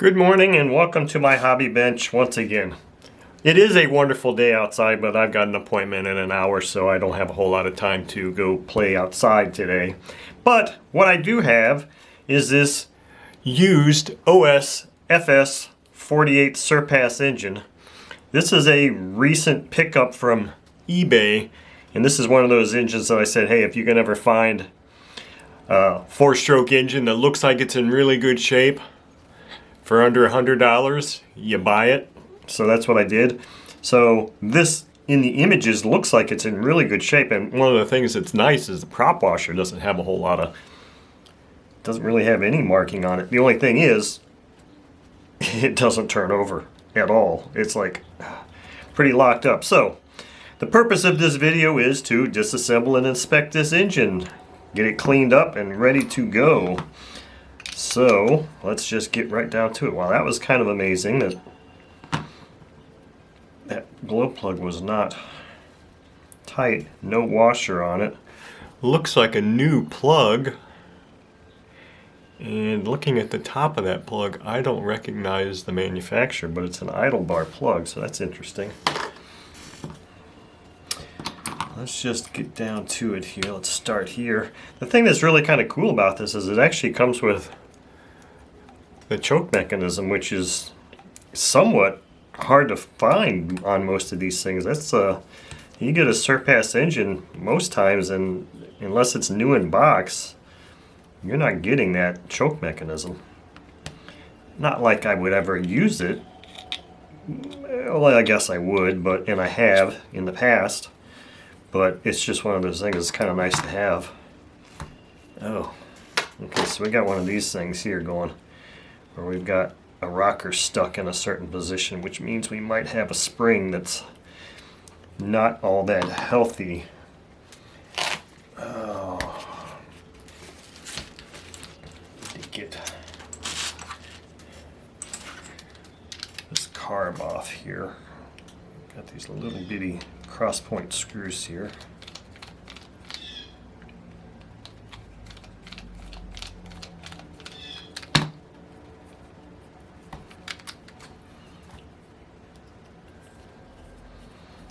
Good morning and welcome to my hobby bench once again. It is a wonderful day outside, but I've got an appointment in an hour, so I don't have a whole lot of time to go play outside today. But what I do have is this used OS FS-48 Surpass engine. This is a recent pickup from eBay, and this is one of those engines that I said, hey, if you can ever find a four-stroke engine that looks like it's in really good shape, for under $100, you buy it. So that's what I did. So this, in the images, looks like it's in really good shape. And one of the things that's nice is the prop washer doesn't have a whole lot of, doesn't really have any marking on it. The only thing is, it doesn't turn over at all. It's like pretty locked up. So the purpose of this video is to disassemble and inspect this engine, get it cleaned up and ready to go. So let's just get right down to it. Wow, that was kind of amazing that that glow plug was not tight. No washer on it. Looks like a new plug. And looking at the top of that plug, I don't recognize the manufacturer, but it's an idle bar plug, so that's interesting. Let's just get down to it here. Let's start here. The thing that's really kind of cool about this is it actually comes with the choke mechanism, which is somewhat hard to find on most of these things. That's you get a Surpass engine most times, and unless it's new in box, you're not getting that choke mechanism. Not like I would ever use it. Well, I guess I would, and I have in the past. But it's just one of those things that's kind of nice to have. Oh, okay, so we got one of these things here going, where we've got a rocker stuck in a certain position, which means we might have a spring that's not all that healthy. Oh, need to get this carb off here. Got these little bitty cross point screws here.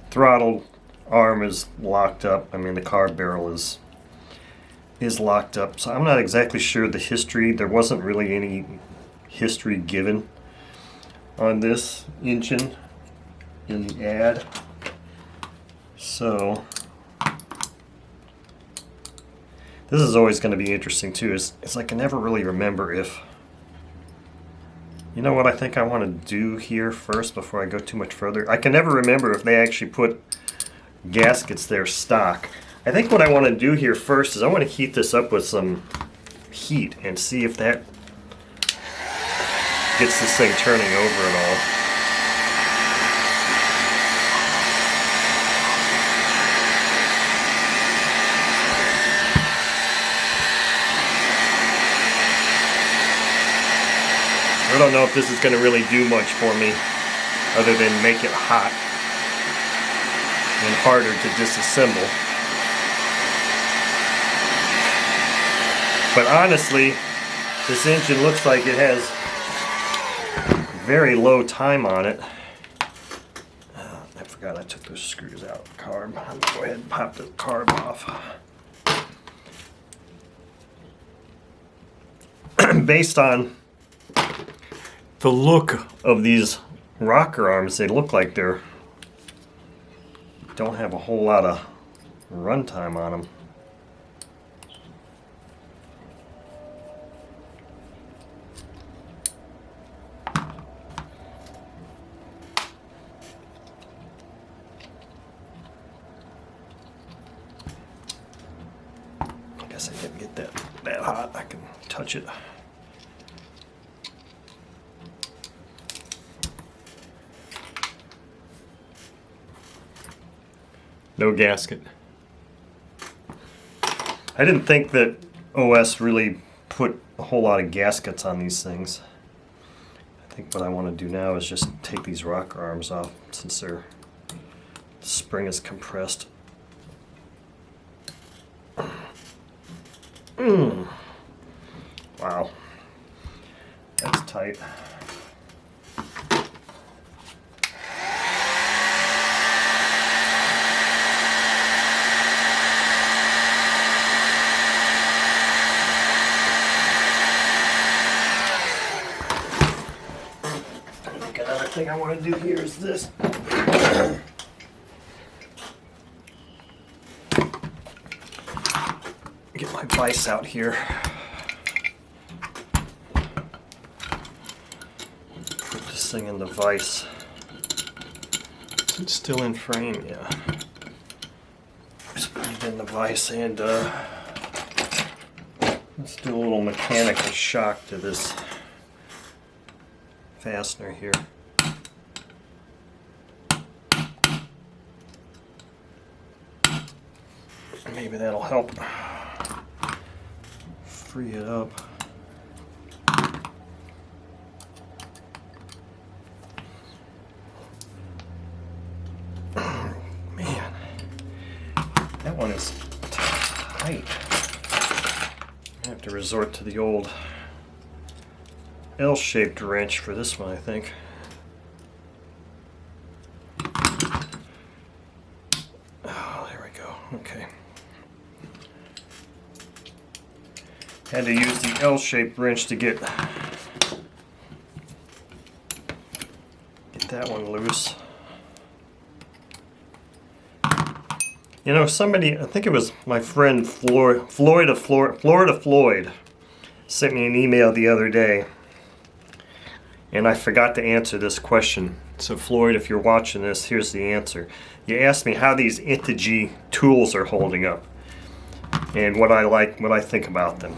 Throttle arm is locked up. I mean, the carb barrel is locked up. So I'm not exactly sure the history. There wasn't really any history given on this engine in the ad. So this is always going to be interesting too. It's like I never really remember if, you know what I think I want to do here first before I go too much further? I can never remember if they actually put gaskets there stock. I think what I want to do here first is I want to heat this up with some heat and see if that gets this thing turning over at all. I don't know if this is going to really do much for me other than make it hot and harder to disassemble. But honestly, this engine looks like it has very low time on it. I forgot I took those screws out. Carb. I'm going to go ahead and pop the carb off. Based on the look of these rocker arms, they look like they're don't have a whole lot of runtime on them. I guess I didn't get that hot. I can touch it. No gasket. I didn't think that OS really put a whole lot of gaskets on these things. I think what I want to do now is just take these rocker arms off since the spring is compressed. Wow. That's tight. thing I want to do here is this. Get my vise out here. Put this thing in the vise. Is it still in frame? Yeah. Just put it in the vise and let's do a little mechanical shock to this fastener here. Maybe that'll help free it up. Man, that one is tight. I have to resort to the old L-shaped wrench for this one, I think. Oh, there we go. Okay. Had to use the L-shaped wrench to get that one loose. You know, somebody, I think it was my friend Florida Floyd, sent me an email the other day, and I forgot to answer this question. So Floyd, if you're watching this, here's the answer. You asked me how these Integy tools are holding up, and what I think about them.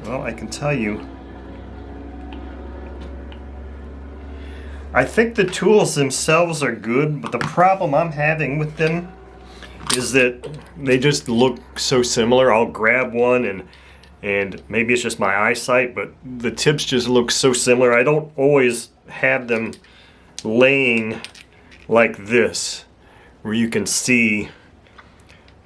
Well, I can tell you, I think the tools themselves are good, but the problem I'm having with them is that they just look so similar. I'll grab one and maybe it's just my eyesight, but the tips just look so similar. I don't always have them laying like this, where you can see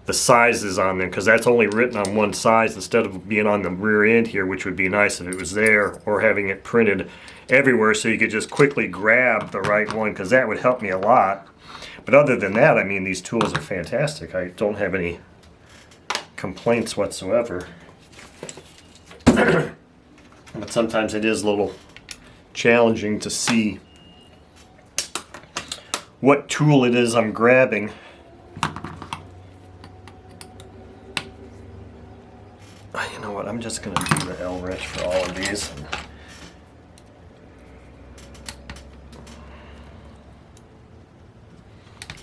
the sizes on them, because that's only written on one size instead of being on the rear end here, which would be nice if it was there, or having it printed everywhere so you could just quickly grab the right one, because that would help me a lot. But other than that, I mean, these tools are fantastic. I don't have any complaints whatsoever. But sometimes it is a little challenging to see what tool it is I'm grabbing. You know what, I'm just going to do the L wrench for all of these.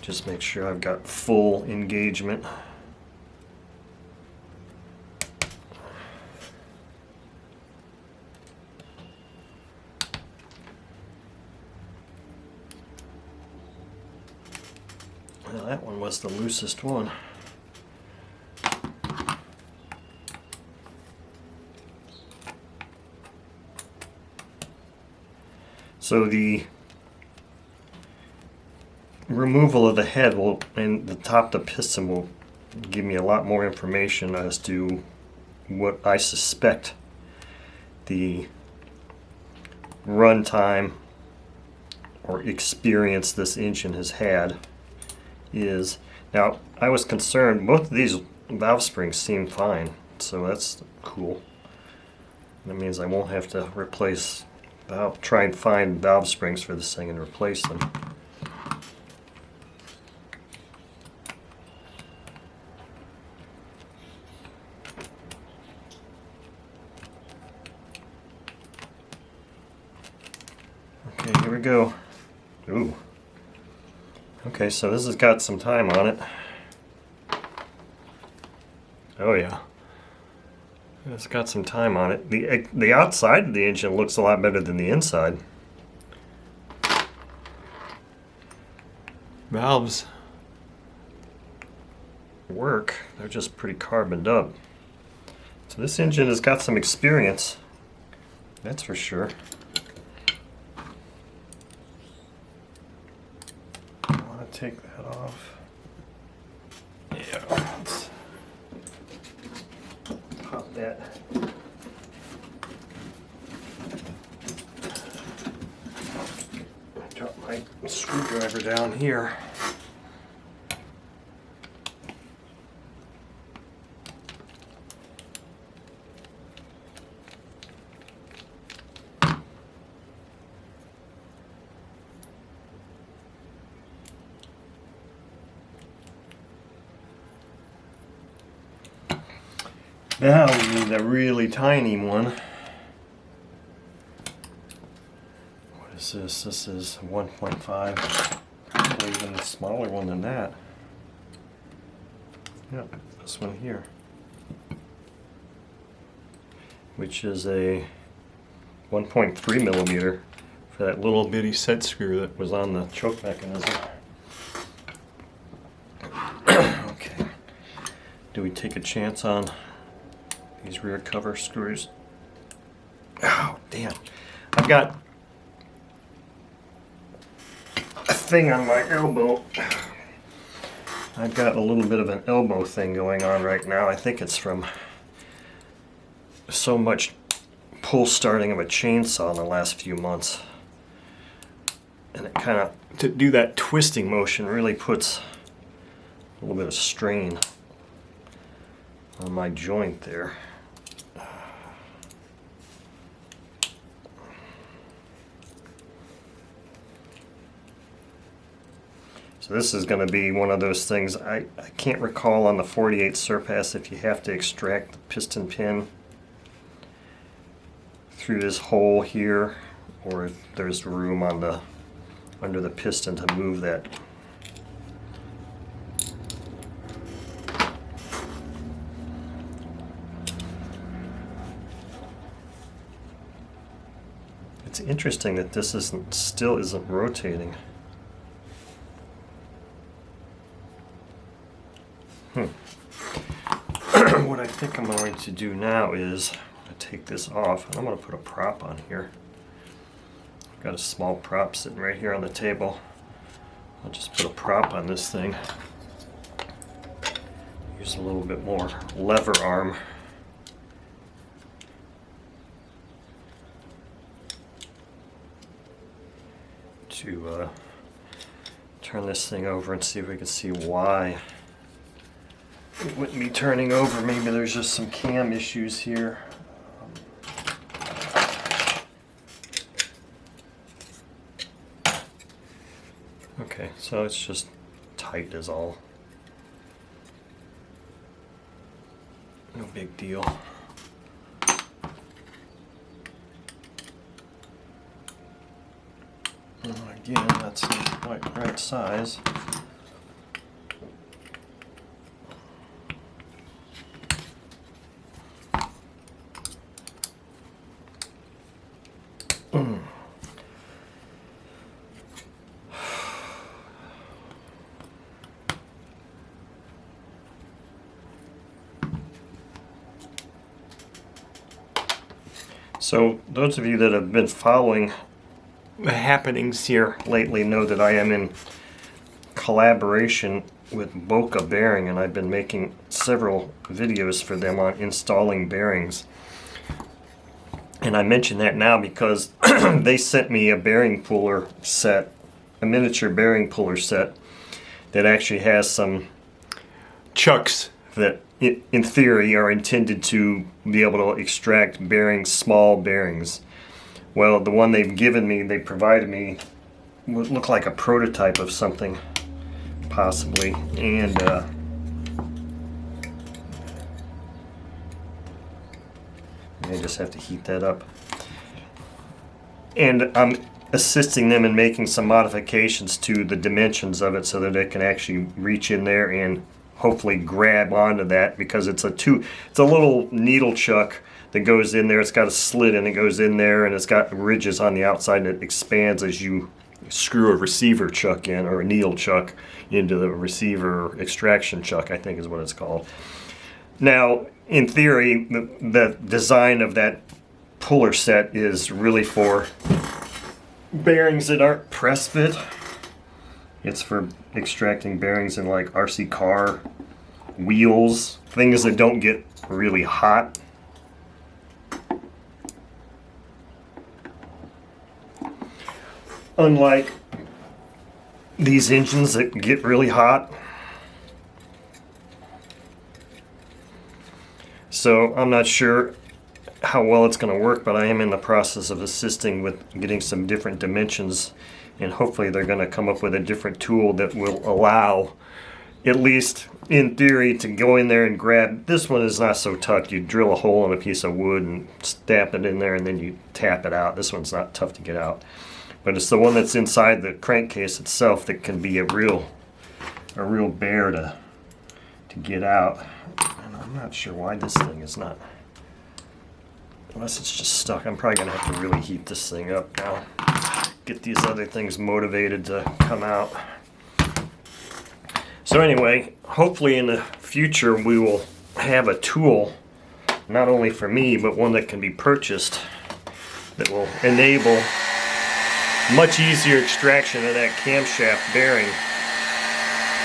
Just make sure I've got full engagement. Well, that one was the loosest one. So the removal of the head will, and the top of the piston will give me a lot more information as to what I suspect the runtime or experience this engine has had is. Now, I was concerned, both of these valve springs seem fine, so that's cool. That means I won't have to replace. I'll try and find valve springs for this thing and replace them. Okay, here we go. Ooh. Okay, so this has got some time on it. Oh yeah. It's got some time on it. The outside of the engine looks a lot better than the inside. Valves work. They're just pretty carboned up. So this engine has got some experience. That's for sure. I want to take that off. Yeah. Let's pop that. Drop my screwdriver down here. Now we need a really tiny one. What is this? This is 1.5. Probably even a smaller one than that. Yep, this one here. Which is a 1.3 millimeter for that little bitty set screw that was on the choke mechanism. Okay. Do we take a chance on these rear cover screws? Oh, damn. I've got a thing on my elbow. I've got a little bit of an elbow thing going on right now. I think it's from so much pull starting of a chainsaw in the last few months. And it kind of, to do that twisting motion really puts a little bit of strain on my joint there. So this is going to be one of those things, I can't recall on the 48 Surpass if you have to extract the piston pin through this hole here, or if there's room on the under the piston to move that. It's interesting that this still isn't rotating. What I think I'm going to do now is take this off, and I'm going to put a prop on here. I've got a small prop sitting right here on the table. I'll just put a prop on this thing. Use a little bit more lever arm. To turn this thing over and see if we can see why it wouldn't be turning over. Maybe there's just some cam issues here. Okay, so it's just tight is all. No big deal. Again, that's not quite the right size. So those of you that have been following the happenings here lately know that I am in collaboration with Boca bearing, and I've been making several videos for them on installing bearings. And I mention that now because they sent me a bearing puller set, a miniature bearing puller set that actually has some chucks that in theory are intended to be able to extract bearings, small bearings. Well, the one they've given me, they provided me, would look like a prototype of something, possibly. And I just have to heat that up. And I'm assisting them in making some modifications to the dimensions of it so that it can actually reach in there and hopefully grab onto that, because it's a little needle chuck that goes in there. It's got a slit and it goes in there, and it's got ridges on the outside, and it expands as you screw a receiver chuck in, or a needle chuck into the receiver extraction chuck, I think is what it's called. Now, in theory, the design of that puller set is really for bearings that aren't press fit. It's for extracting bearings in like RC car wheels, things that don't get really hot. Unlike these engines that get really hot. So I'm not sure how well it's going to work, but I am in the process of assisting with getting some different dimensions, and hopefully they're going to come up with a different tool that will allow at least in theory, to go in there and grab. This one is not so tough. You drill a hole in a piece of wood and stamp it in there, and then you tap it out. This one's not tough to get out. But it's the one that's inside the crankcase itself that can be a real bear to get out. And I'm not sure why this thing is not. Unless it's just stuck. I'm probably going to have to really heat this thing up now. Get these other things motivated to come out. So anyway, hopefully in the future we will have a tool, not only for me, but one that can be purchased that will enable much easier extraction of that camshaft bearing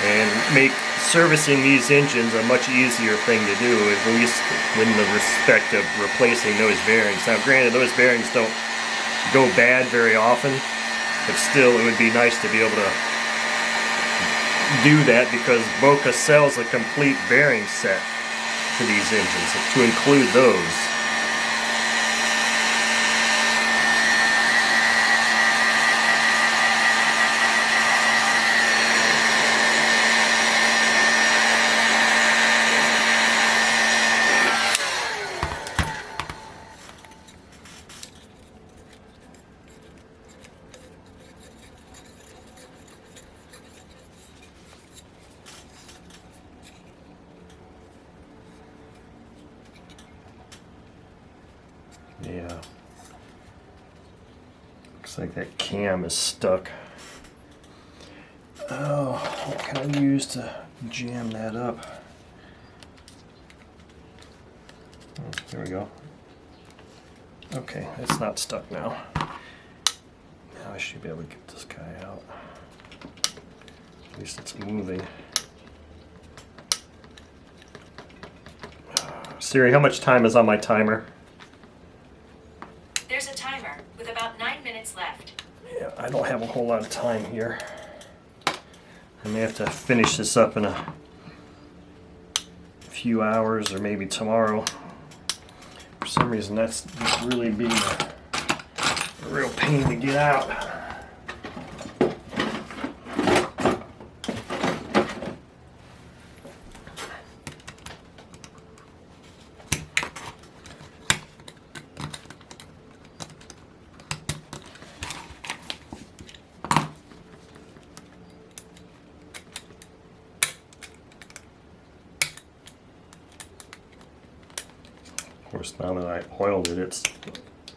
and make servicing these engines a much easier thing to do, at least in the respect of replacing those bearings. Now granted, those bearings don't go bad very often, but still it would be nice to be able to do that, because Boca sells a complete bearing set to these engines to include those. Yeah. Looks like that cam is stuck. Oh, what can I use to jam that up? Oh, there we go. Okay, it's not stuck now. Now I should be able to get this guy out. At least it's moving. Siri, how much time is on my timer? There's a timer with about 9 minutes left. Yeah, I don't have a whole lot of time here. I may have to finish this up in a few hours or maybe tomorrow. For some reason that's really being a real pain to get out. Of course, now that I oiled it, it's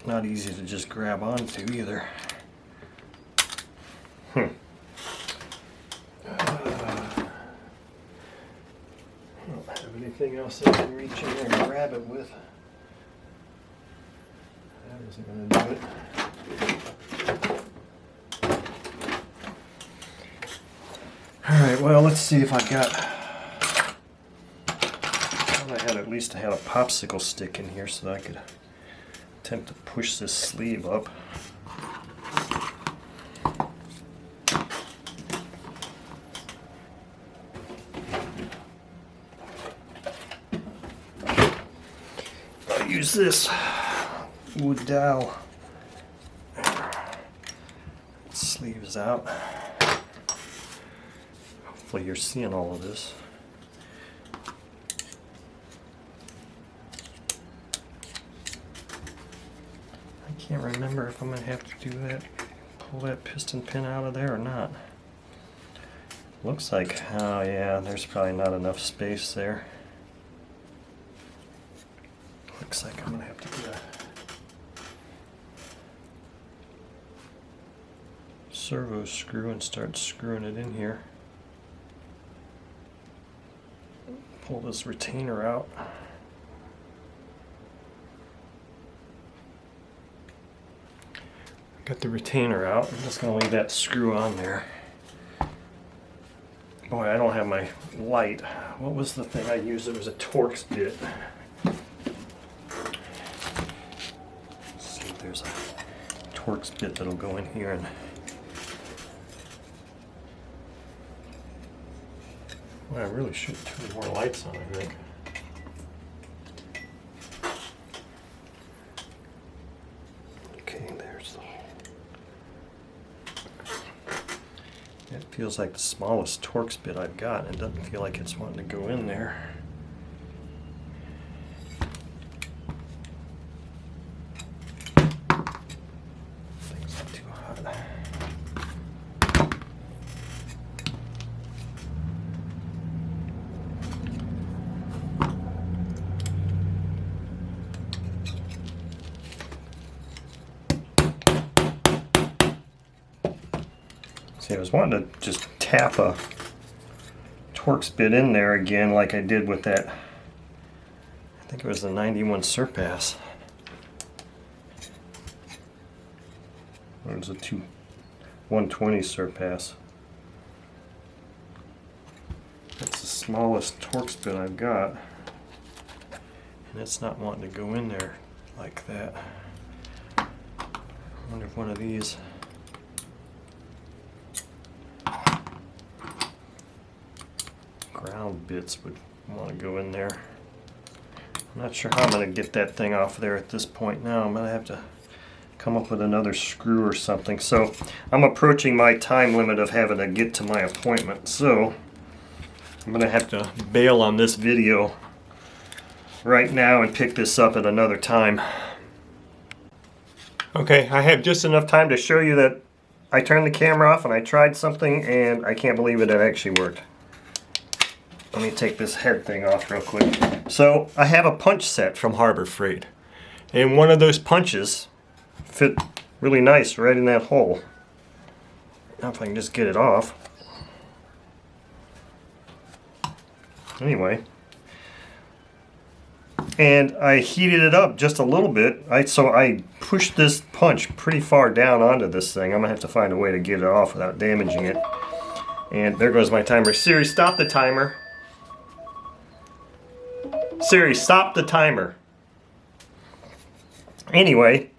not easy to just grab onto either. I don't have anything else I can reach in there and grab it with. That isn't going to do it. Alright, well, let's see if I've got... At least I had a popsicle stick in here so that I could attempt to push this sleeve up. I'll use this wood dowel. Sleeves out. Hopefully you're seeing all of this. Can't remember if I'm going to have to do that, pull that piston pin out of there or not. Looks like, oh yeah, there's probably not enough space there. Looks like I'm going to have to do a servo screw and start screwing it in here. Pull this retainer out. Got the retainer out. I'm just going to leave that screw on there. Boy, I don't have my light. What was the thing I used? It was a Torx bit. Let's see if there's a Torx bit that'll go in here and... Well, I really should turn more lights on, I think. It feels like the smallest Torx bit I've got. It doesn't feel like it's wanting to go in there. Thing's not too hot. See, I was wanting to just tap a Torx bit in there again like I did with that, I think it was the 91 Surpass. Or it was a 120 Surpass. That's the smallest Torx bit I've got. And it's not wanting to go in there like that. I wonder if one of these ground bits would want to go in there. I'm not sure how I'm going to get that thing off there at this point now. I'm going to have to come up with another screw or something. So I'm approaching my time limit of having to get to my appointment. So I'm going to have to bail on this video right now and pick this up at another time. Okay, I have just enough time to show you that I turned the camera off and I tried something and I can't believe it actually worked. Let me take this head thing off real quick. So I have a punch set from Harbor Freight, and one of those punches fit really nice right in that hole. Now if I can just get it off. Anyway, and I heated it up just a little bit. So I pushed this punch pretty far down onto this thing. I'm gonna have to find a way to get it off without damaging it. And there goes my timer. Siri, stop the timer. Siri, stop the timer. Anyway,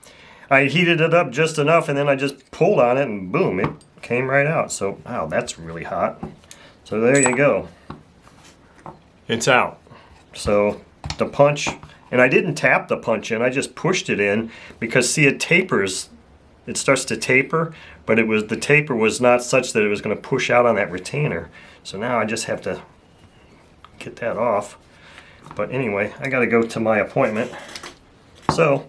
I heated it up just enough and then I just pulled on it and boom, it came right out. So, wow, that's really hot. So there you go. It's out. So the punch, and I didn't tap the punch in, I just pushed it in because see, it tapers. It starts to taper, but the taper was not such that it was going to push out on that retainer. So now I just have to get that off. But anyway, I got to go to my appointment. So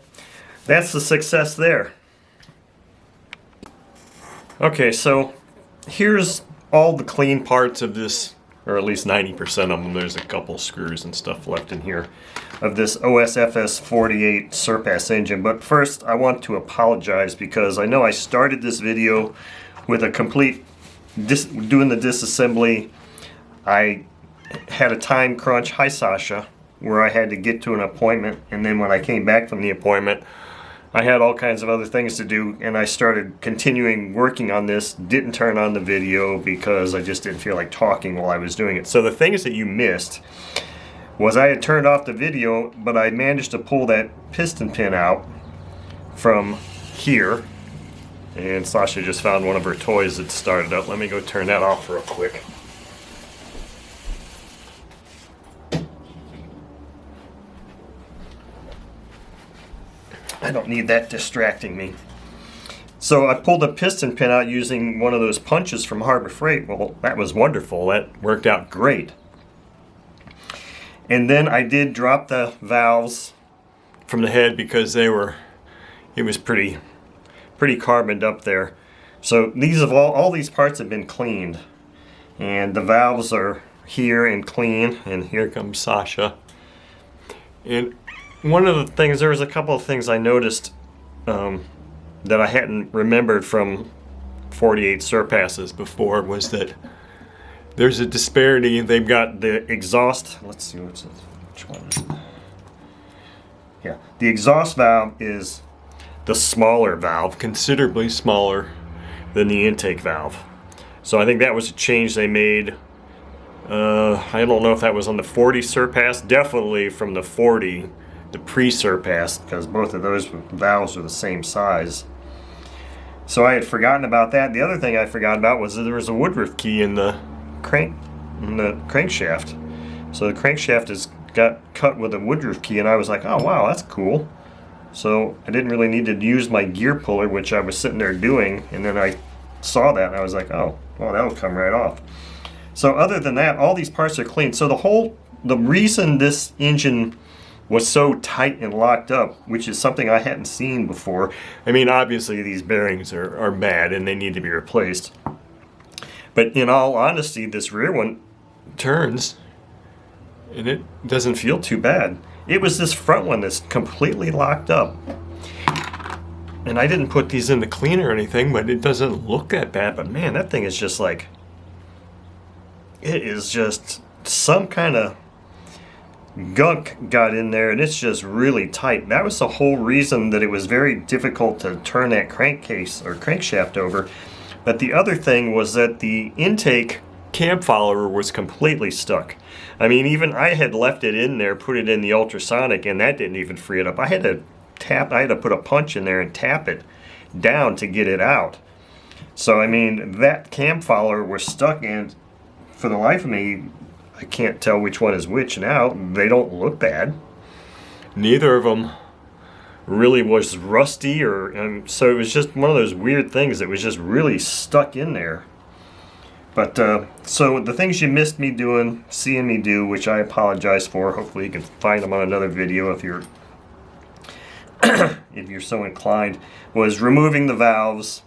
that's the success there. Okay, so here's all the clean parts of this, or at least 90% of them. There's a couple screws and stuff left in here of this FS-48 Surpass engine. But first, I want to apologize because I know I started this video with a complete doing the disassembly. I had a time crunch, hi Sasha, where I had to get to an appointment, and then when I came back from the appointment I had all kinds of other things to do, and I started continuing working on this. Didn't turn on the video because I just didn't feel like talking while I was doing it. So the things that you missed was I had turned off the video, but I managed to pull that piston pin out from here, and Sasha just found one of her toys that started up. Let me go turn that off real quick. I don't need that distracting me. So I pulled the piston pin out using one of those punches from Harbor Freight. Well, that was wonderful. That worked out great. And then I did drop the valves from the head because it was pretty carboned up there. So these have all these parts have been cleaned. And the valves are here and clean. And here comes Sasha. And one of the things, there was a couple of things I noticed that I hadn't remembered from 48 Surpasses before, was that there's a disparity. They've got the exhaust, let's see, which one is it? Yeah, the exhaust valve is the smaller valve, considerably smaller than the intake valve. So I think that was a change they made. I don't know if that was on the 40 Surpass, definitely from the 40. The pre-Surpass, because both of those valves are the same size. So I had forgotten about that. The other thing I forgot about was that there was a woodruff key in the crankshaft. So the crankshaft got cut with a woodruff key, and I was like, oh wow, that's cool. So I didn't really need to use my gear puller, which I was sitting there doing, and then I saw that and I was like, oh, well, that'll come right off. So other than that, all these parts are clean. So the reason this engine was so tight and locked up, which is something I hadn't seen before. I mean, obviously these bearings are bad and they need to be replaced. But in all honesty, this rear one turns and it doesn't feel too bad. It was this front one that's completely locked up. And I didn't put these in the cleaner or anything, but it doesn't look that bad. But man, that thing is just like, it is just some kind of gunk got in there, and it's just really tight. That was the whole reason that it was very difficult to turn that crankcase or crankshaft over. But the other thing was that the intake cam follower was completely stuck. I mean, even I had left it in there, put it in the ultrasonic, and that didn't even free it up. I had to put a punch in there and tap it down to get it out. So I mean, that cam follower was stuck, and for the life of me, I can't tell which one is which now. They don't look bad. Neither of them really was rusty, so it was just one of those weird things that was just really stuck in there. But so the things you missed me doing, seeing me do, which I apologize for. Hopefully you can find them on another video if you're if you're so inclined, was removing the valves.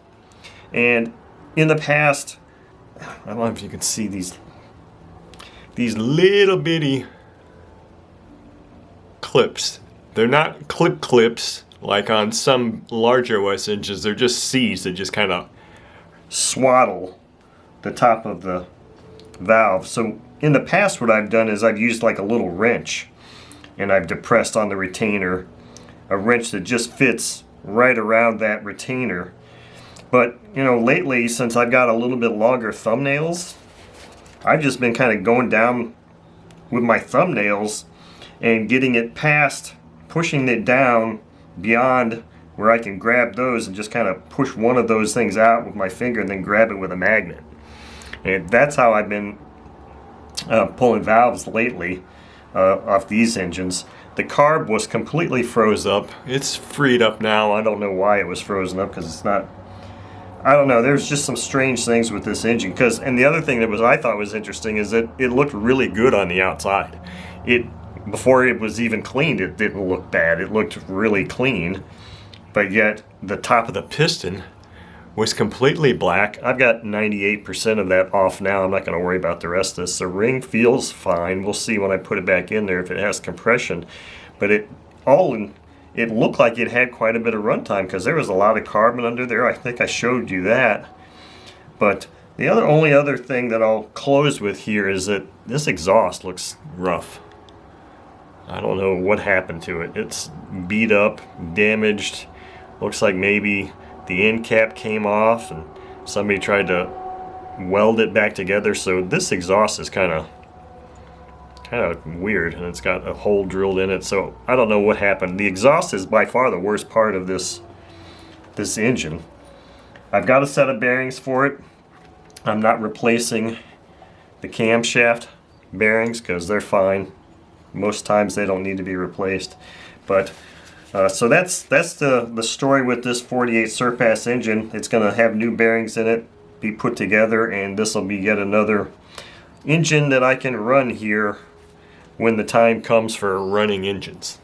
And in the past, I don't know if you can see these little bitty clips. They're not clips like on some larger OS engines. They're just C's that just kind of swaddle the top of the valve. So in the past, what I've done is I've used like a little wrench, and I've depressed on the retainer, a wrench that just fits right around that retainer. But you know, lately, since I've got a little bit longer thumbnails, I've just been kind of going down with my thumbnails and getting it past, pushing it down beyond where I can grab those and just kind of push one of those things out with my finger and then grab it with a magnet. And that's how I've been pulling valves lately off these engines. The carb was completely froze up. It's freed up now. I don't know why it was frozen up, because it's not, I don't know, there's just some strange things with this engine. And the other thing that I thought was interesting is that it looked really good on the outside. Before it was even cleaned, it didn't look bad. It looked really clean. But yet the top of the piston was completely black. I've got 98% of that off now. I'm not going to worry about the rest of this. The ring feels fine. We'll see when I put it back in there if it has compression. But it looked like it had quite a bit of runtime, because there was a lot of carbon under there. I think I showed you that. But the only other thing that I'll close with here is that this exhaust looks rough. I don't know what happened to it. It's beat up, damaged. Looks like maybe the end cap came off and somebody tried to weld it back together. So this exhaust is kind of weird, and it's got a hole drilled in it. So I don't know what happened. The exhaust is by far the worst part of this engine. I've got a set of bearings for it. I'm not replacing the camshaft bearings because they're fine. Most times they don't need to be replaced. But so that's the story with this 48 Surpass engine. It's going to have new bearings in it, be put together, and this will be yet another engine that I can run here when the time comes for running engines.